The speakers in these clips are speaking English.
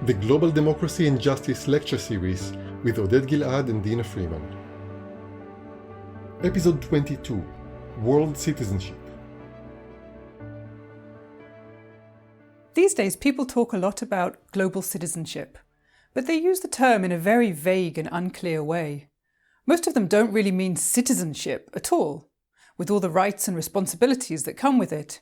the Global Democracy and Justice Lecture Series with Oded Gilad and Dina Freeman. Episode 22, World Citizenship. These days, people talk a lot about global citizenship, but they use the term in a very vague and unclear way. Most of them don't really mean citizenship at all, with all the rights and responsibilities that come with it.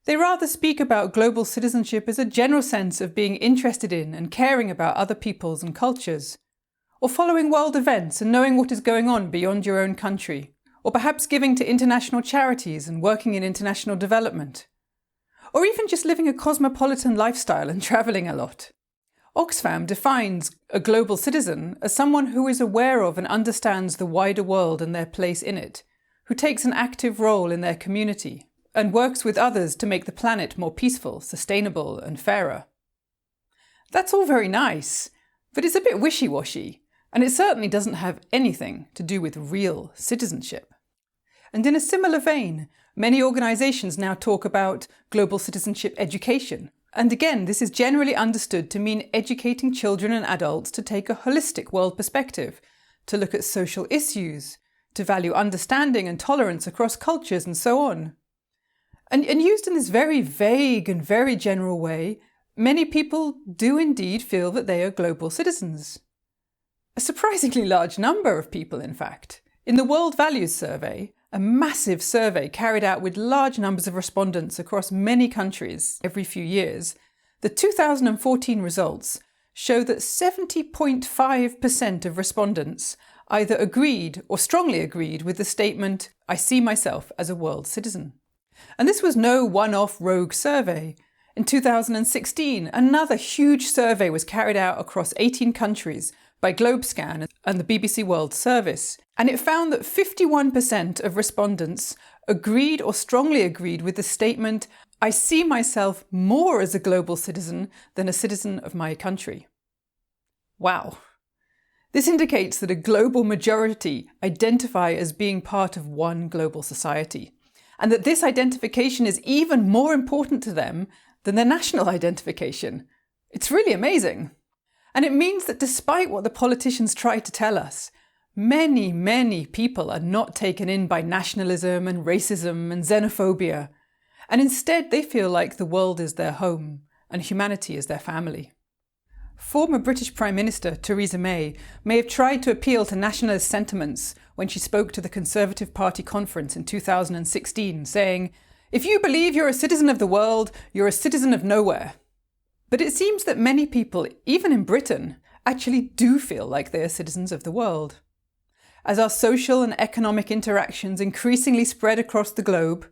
They rather speak about global citizenship as a general sense of being interested in and caring about other peoples and cultures, or following world events and knowing what is going on beyond your own country, or perhaps giving to international charities and working in international development, or even just living a cosmopolitan lifestyle and travelling a lot. Oxfam defines a global citizen as someone who is aware of and understands the wider world and their place in it, who takes an active role in their community, and works with others to make the planet more peaceful, sustainable, and fairer. That's all very nice, but it's a bit wishy-washy, and it certainly doesn't have anything to do with real citizenship. And in a similar vein, many organisations now talk about global citizenship education. And again, this is generally understood to mean educating children and adults to take a holistic world perspective, to look at social issues, to value understanding and tolerance across cultures and so on. And used in this very vague and very general way, many people do indeed feel that they are global citizens. A surprisingly large number of people, in fact. In the World Values Survey, a massive survey carried out with large numbers of respondents across many countries every few years, the 2014 results show that 70.5% of respondents either agreed or strongly agreed with the statement, "I see myself as a world citizen." And this was no one-off rogue survey. In 2016, another huge survey was carried out across 18 countries by Globescan and the BBC World Service, and it found that 51% of respondents agreed or strongly agreed with the statement, "I see myself more as a global citizen than a citizen of my country." Wow. This indicates that a global majority identify as being part of one global society, and that this identification is even more important to them than their national identification. It's really amazing. And it means that despite what the politicians try to tell us, many people are not taken in by nationalism and racism and xenophobia, and instead they feel like the world is their home and humanity is their family. Former British Prime Minister Theresa May have tried to appeal to nationalist sentiments when she spoke to the Conservative Party conference in 2016, saying, "If you believe you're a citizen of the world, you're a citizen of nowhere." But it seems that many people, even in Britain, actually do feel like they are citizens of the world. As our social and economic interactions increasingly spread across the globe,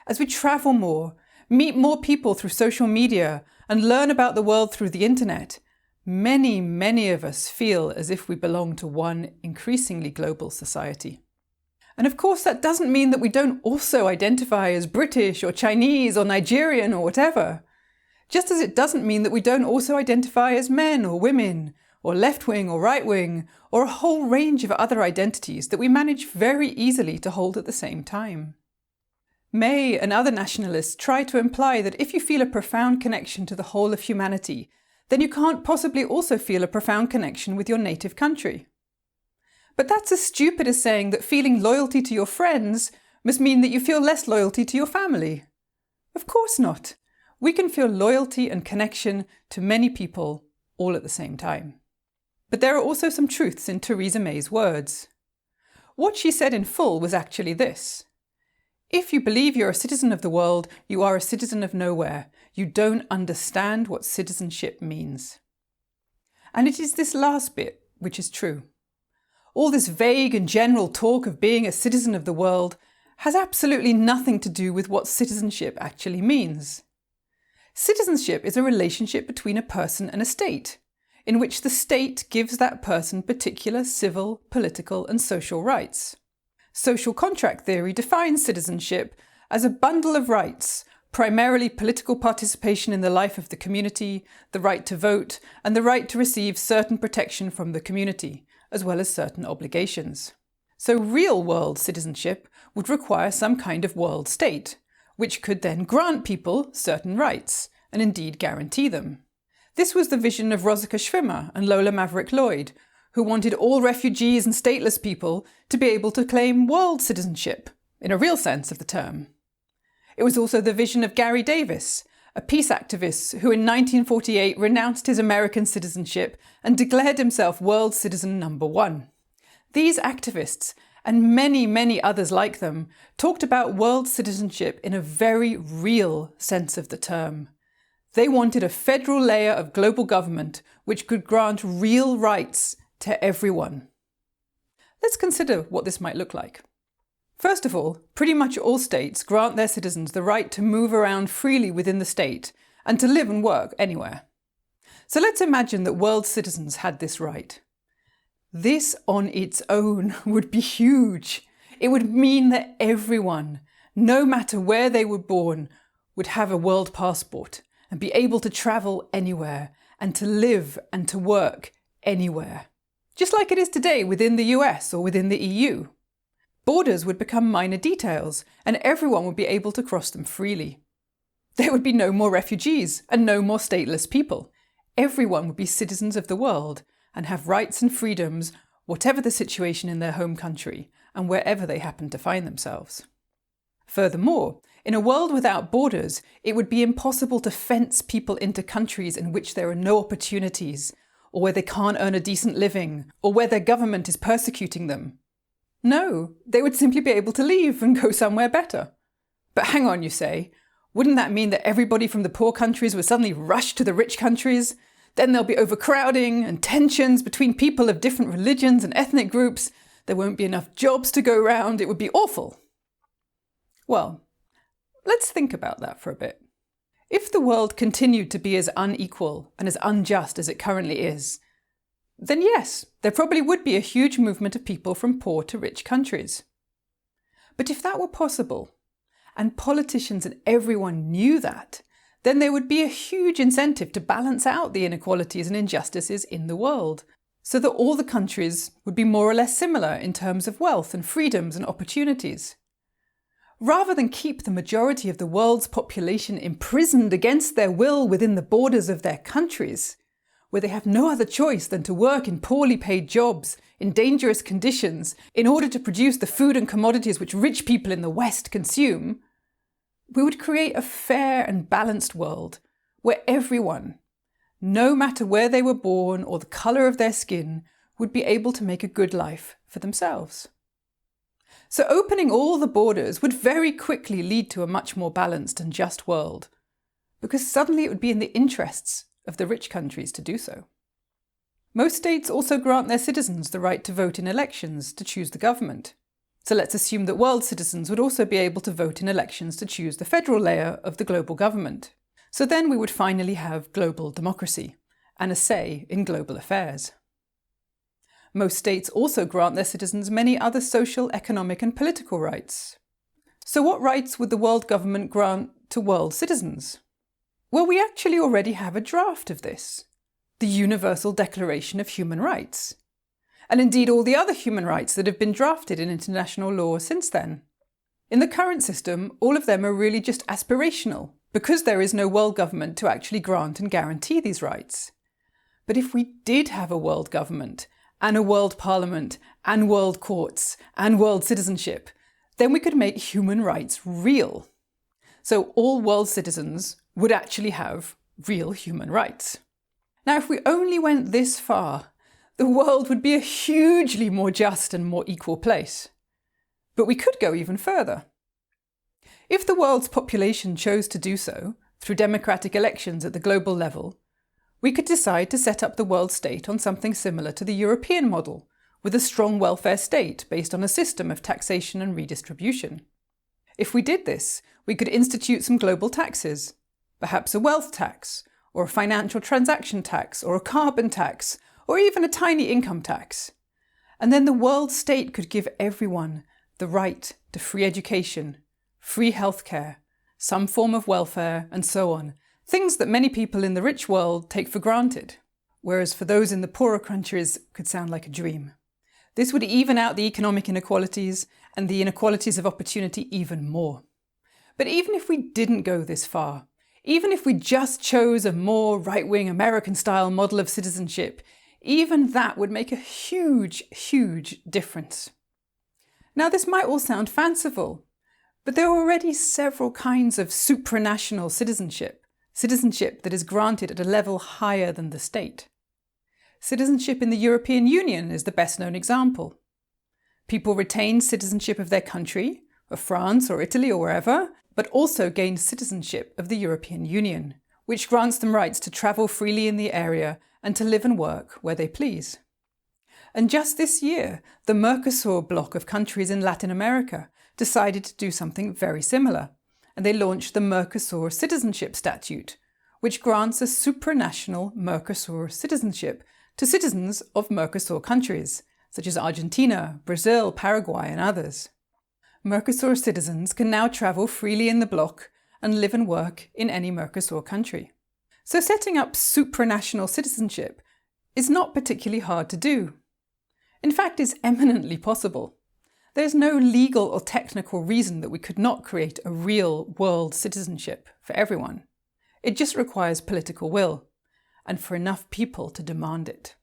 as we travel more, meet more people through social media, and learn about the world through the internet, many of us feel as if we belong to one increasingly global society. And of course, that doesn't mean that we don't also identify as British or Chinese or Nigerian or whatever. Just as it doesn't mean that we don't also identify as men or women, or left-wing or right-wing, or a whole range of other identities that we manage very easily to hold at the same time. May and other nationalists try to imply that if you feel a profound connection to the whole of humanity, then you can't possibly also feel a profound connection with your native country. But that's as stupid as saying that feeling loyalty to your friends must mean that you feel less loyalty to your family. Of course not. We can feel loyalty and connection to many people all at the same time. But there are also some truths in Theresa May's words. What she said in full was actually this: "If you believe you're a citizen of the world, you are a citizen of nowhere. You don't understand what citizenship means." And it is this last bit which is true. All this vague and general talk of being a citizen of the world has absolutely nothing to do with what citizenship actually means. Citizenship is a relationship between a person and a state, in which the state gives that person particular civil, political, and social rights. Social contract theory defines citizenship as a bundle of rights, primarily political participation in the life of the community, the right to vote, and the right to receive certain protection from the community, as well as certain obligations. So real-world citizenship would require some kind of world state, which could then grant people certain rights, and indeed guarantee them. This was the vision of Rosika Schwimmer and Lola Maverick Lloyd, who wanted all refugees and stateless people to be able to claim world citizenship, in a real sense of the term. It was also the vision of Gary Davis, a peace activist who in 1948 renounced his American citizenship and declared himself world citizen number one. These activists, and many, many others like them, talked about world citizenship in a very real sense of the term. They wanted a federal layer of global government which could grant real rights to everyone. Let's consider what this might look like. First of all, pretty much all states grant their citizens the right to move around freely within the state and to live and work anywhere. So let's imagine that world citizens had this right. This on its own would be huge. It would mean that everyone, no matter where they were born, would have a world passport and be able to travel anywhere and to live and to work anywhere. Just like it is today within the US or within the EU. Borders would become minor details, and everyone would be able to cross them freely. There would be no more refugees and no more stateless people. Everyone would be citizens of the world and have rights and freedoms, whatever the situation in their home country and wherever they happen to find themselves. Furthermore, in a world without borders, it would be impossible to fence people into countries in which there are no opportunities, or where they can't earn a decent living, or where their government is persecuting them. No, they would simply be able to leave and go somewhere better. But hang on, you say, wouldn't that mean that everybody from the poor countries would suddenly rush to the rich countries? Then there'll be overcrowding and tensions between people of different religions and ethnic groups. There won't be enough jobs to go round. It would be awful. Well, let's think about that for a bit. If the world continued to be as unequal and as unjust as it currently is, then yes, there probably would be a huge movement of people from poor to rich countries. But if that were possible, and politicians and everyone knew that, then there would be a huge incentive to balance out the inequalities and injustices in the world, so that all the countries would be more or less similar in terms of wealth and freedoms and opportunities. Rather than keep the majority of the world's population imprisoned against their will within the borders of their countries, where they have no other choice than to work in poorly paid jobs, in dangerous conditions, in order to produce the food and commodities which rich people in the West consume, we would create a fair and balanced world where everyone, no matter where they were born or the colour of their skin, would be able to make a good life for themselves. So opening all the borders would very quickly lead to a much more balanced and just world, because suddenly it would be in the interests of the rich countries to do so. Most states also grant their citizens the right to vote in elections to choose the government. So let's assume that world citizens would also be able to vote in elections to choose the federal layer of the global government. So then we would finally have global democracy and a say in global affairs. Most states also grant their citizens many other social, economic and political rights. So what rights would the world government grant to world citizens? Well, we actually already have a draft of this, the Universal Declaration of Human Rights, and indeed all the other human rights that have been drafted in international law since then. In the current system, all of them are really just aspirational, because there is no world government to actually grant and guarantee these rights. But if we did have a world government, and a world parliament, and world courts, and world citizenship, then we could make human rights real. So all world citizens would actually have real human rights. Now, if we only went this far, the world would be a hugely more just and more equal place. But we could go even further. If the world's population chose to do so, through democratic elections at the global level, we could decide to set up the world state on something similar to the European model, with a strong welfare state based on a system of taxation and redistribution. If we did this, we could institute some global taxes, perhaps a wealth tax, or a financial transaction tax, or a carbon tax, or even a tiny income tax. And then the world state could give everyone the right to free education, free healthcare, some form of welfare, and so on. Things that many people in the rich world take for granted, whereas for those in the poorer countries could sound like a dream. This would even out the economic inequalities and the inequalities of opportunity even more. But even if we didn't go this far, Even if we just chose a more right-wing American-style model of citizenship, even that would make a huge, huge difference. Now, this might all sound fanciful, but there are already several kinds of supranational citizenship, citizenship that is granted at a level higher than the state. Citizenship in the European Union is the best-known example. People retain citizenship of their country, of France or Italy or wherever, but also gain citizenship of the European Union, which grants them rights to travel freely in the area and to live and work where they please. And just this year, the Mercosur bloc of countries in Latin America decided to do something very similar, and they launched the Mercosur Citizenship Statute, which grants a supranational Mercosur citizenship to citizens of Mercosur countries, such as Argentina, Brazil, Paraguay, and others. Mercosur citizens can now travel freely in the bloc and live and work in any Mercosur country. So setting up supranational citizenship is not particularly hard to do. In fact, it's eminently possible. There's no legal or technical reason that we could not create a real world citizenship for everyone. It just requires political will, and for enough people to demand it.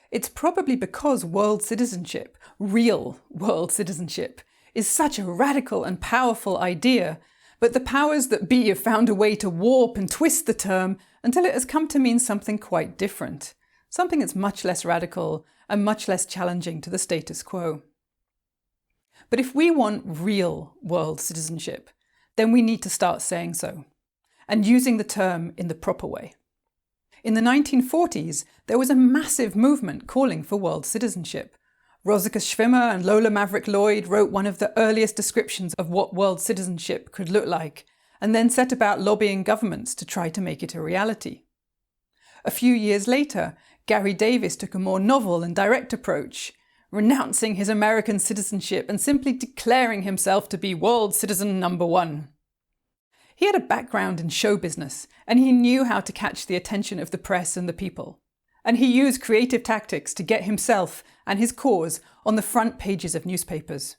It's probably because world citizenship, real world citizenship, is such a radical and powerful idea, but the powers that be have found a way to warp and twist the term until it has come to mean something quite different, something that's much less radical and much less challenging to the status quo. But if we want real world citizenship, then we need to start saying so, and using the term in the proper way. In the 1940s, there was a massive movement calling for world citizenship. Rosika Schwimmer and Lola Maverick Lloyd wrote one of the earliest descriptions of what world citizenship could look like, and then set about lobbying governments to try to make it a reality. A few years later, Gary Davis took a more novel and direct approach, renouncing his American citizenship and simply declaring himself to be world citizen number one. He had a background in show business, and he knew how to catch the attention of the press and the people. And he used creative tactics to get himself and his cause on the front pages of newspapers.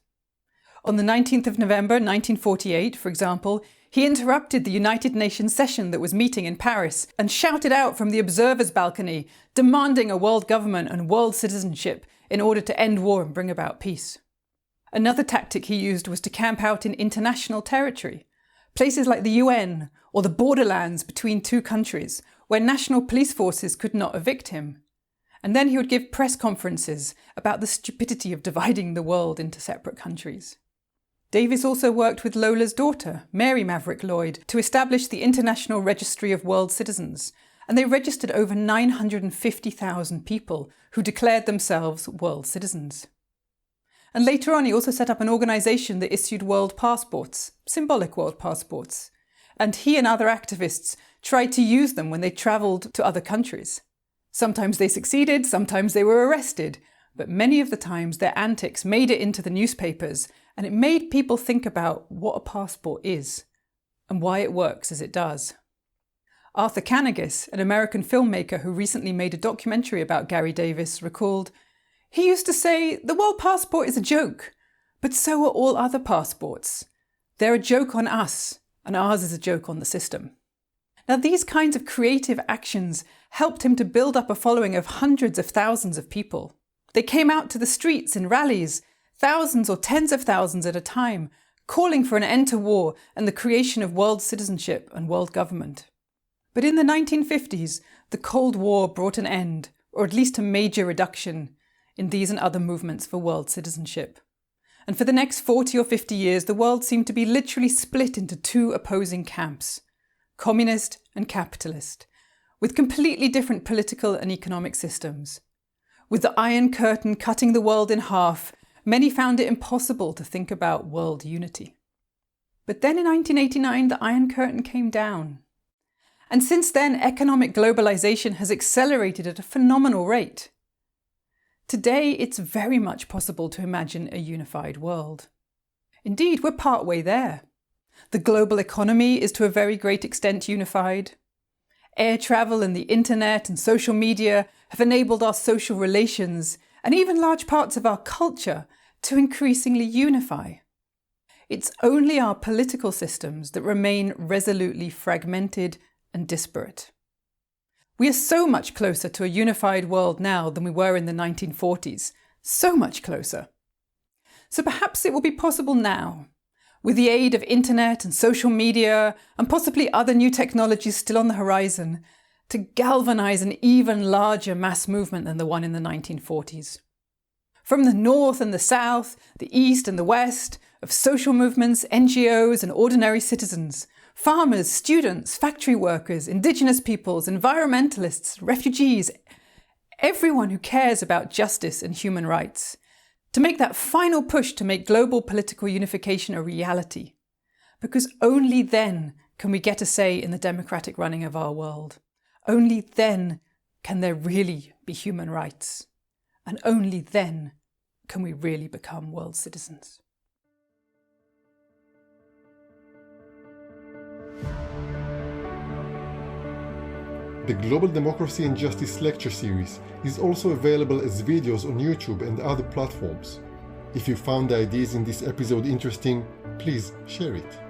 On the 19th of November 1948, for example, he interrupted the United Nations session that was meeting in Paris and shouted out from the observer's balcony, demanding a world government and world citizenship in order to end war and bring about peace. Another tactic he used was to camp out in international territory, places like the UN or the borderlands between two countries, where national police forces could not evict him. And then he would give press conferences about the stupidity of dividing the world into separate countries. Davis also worked with Lola's daughter, Mary Maverick Lloyd, to establish the International Registry of World Citizens, and they registered over 950,000 people who declared themselves world citizens. And later on, he also set up an organisation that issued world passports, symbolic world passports. And he and other activists tried to use them when they travelled to other countries. Sometimes they succeeded, sometimes they were arrested, but many of the times their antics made it into the newspapers, and it made people think about what a passport is and why it works as it does. Arthur Kanagis, an American filmmaker who recently made a documentary about Gary Davis, recalled, "He used to say, the world passport is a joke, but so are all other passports. They're a joke on us, and ours is a joke on the system." Now, these kinds of creative actions helped him to build up a following of hundreds of thousands of people. They came out to the streets in rallies, thousands or tens of thousands at a time, calling for an end to war and the creation of world citizenship and world government. But in the 1950s, the Cold War brought an end, or at least a major reduction, in these and other movements for world citizenship. And for the next 40 or 50 years, the world seemed to be literally split into two opposing camps, communist and capitalist, with completely different political and economic systems. With the Iron Curtain cutting the world in half, many found it impossible to think about world unity. But then in 1989, the Iron Curtain came down. And since then, economic globalization has accelerated at a phenomenal rate. Today, it's very much possible to imagine a unified world. Indeed, we're partway there. The global economy is to a very great extent unified. Air travel and the internet and social media have enabled our social relations and even large parts of our culture to increasingly unify. It's only our political systems that remain resolutely fragmented and disparate. We are so much closer to a unified world now than we were in the 1940s. So much closer. So perhaps it will be possible now, with the aid of internet and social media and possibly other new technologies still on the horizon, to galvanise an even larger mass movement than the one in the 1940s. From the north and the south, the east and the west, of social movements, NGOs and ordinary citizens, farmers, students, factory workers, indigenous peoples, environmentalists, refugees, everyone who cares about justice and human rights, to make that final push to make global political unification a reality. Because only then can we get a say in the democratic running of our world. Only then can there really be human rights. And only then can we really become world citizens. The Global Democracy and Justice lecture series is also available as videos on YouTube and other platforms. If you found the ideas in this episode interesting, please share it.